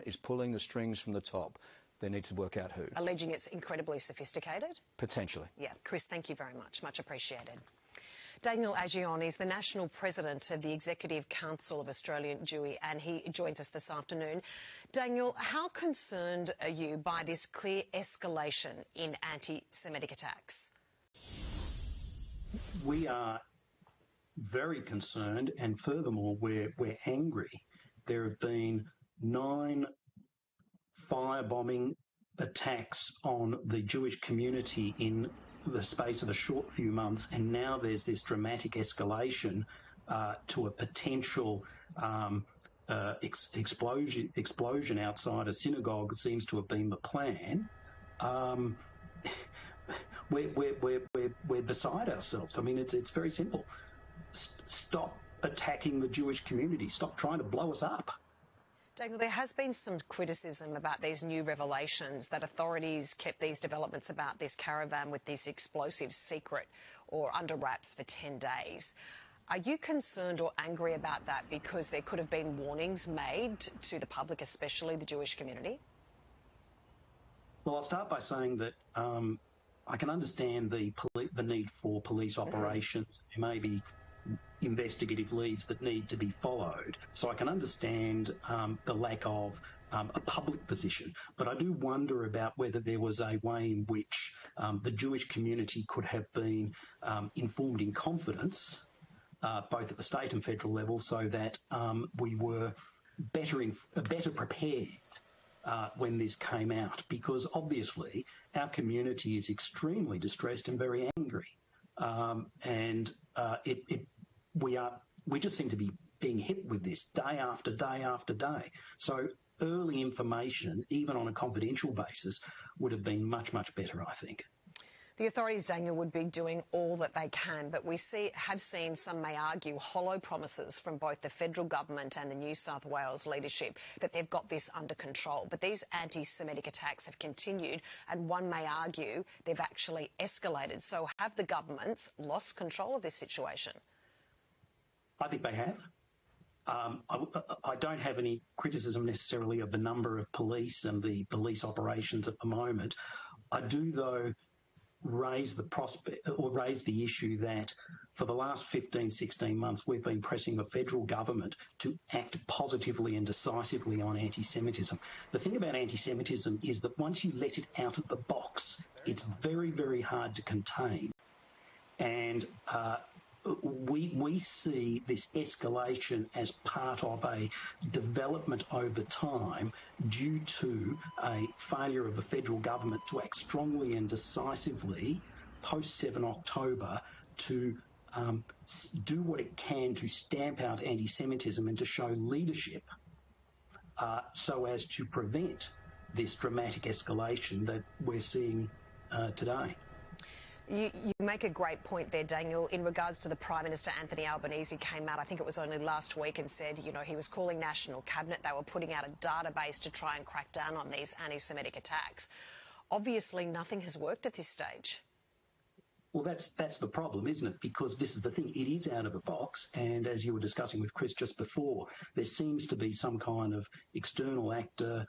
is pulling the strings from the top. They need to work out who. Alleging it's incredibly sophisticated? Potentially. Yeah. Chris, thank you very much. Much appreciated. Daniel Aghion is the National President of the Executive Council of Australian Jewry, and he joins us this afternoon. Daniel, how concerned are you by this clear escalation in anti-Semitic attacks? We are very concerned, and furthermore, we're angry. There have been 9 firebombing attacks on the Jewish community in the space of a short few months, and now there's this dramatic escalation to a potential explosion outside a synagogue. It seems to have been the plan. We're beside ourselves. I mean, it's very simple. Stop attacking the Jewish community. Stop trying to blow us up. Daniel, there has been some criticism about these new revelations that authorities kept these developments about this caravan with these explosives secret or under wraps for 10 days. Are you concerned or angry about that because there could have been warnings made to the public, especially the Jewish community? Well, I'll start by saying that I can understand the need for police operations. There may be investigative leads that need to be followed. So I can understand the lack of a public position. But I do wonder about whether there was a way in which the Jewish community could have been informed in confidence, both at the state and federal level, so that we were better prepared when this came out, because obviously our community is extremely distressed and very angry. We just seem to be being hit with this day after day after day. So early information, even on a confidential basis, would have been much, much better, I think. The authorities, Daniel, would be doing all that they can, but we have seen, some may argue, hollow promises from both the federal government and the New South Wales leadership that they've got this under control. But these anti-Semitic attacks have continued, and one may argue they've actually escalated. So have the governments lost control of this situation? I think they have. I don't have any criticism necessarily of the number of police and the police operations at the moment. I do, though, raise the issue that for the last 15, 16 months we've been pressing the federal government to act positively and decisively on anti-Semitism. The thing about anti-Semitism is that once you let it out of the box, it's very, very hard to contain. And we see this escalation as part of a development over time due to a failure of the federal government to act strongly and decisively post 7 October to do what it can to stamp out anti-Semitism and to show leadership so as to prevent this dramatic escalation that we're seeing today. You make a great point there, Daniel, in regards to the Prime Minister Anthony Albanese came out, I think it was only last week, and said, you know, he was calling National Cabinet. They were putting out a database to try and crack down on these anti-Semitic attacks. Obviously, nothing has worked at this stage. Well, that's the problem, isn't it? Because this is the thing, it is out of the box, and as you were discussing with Chris just before, there seems to be some kind of external actor,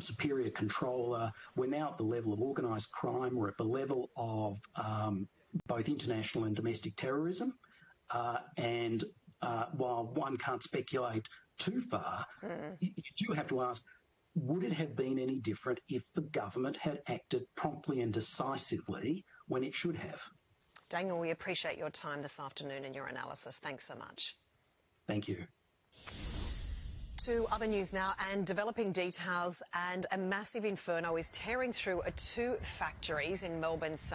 superior controller. We're now at the level of organised crime. We're at the level of both international and domestic terrorism. And while one can't speculate too far, you do have to ask, would it have been any different if the government had acted promptly and decisively when it should have? Daniel, we appreciate your time this afternoon and your analysis. Thanks so much. Thank you. To other news now, and developing details, and a massive inferno is tearing through 2 factories in Melbourne's south.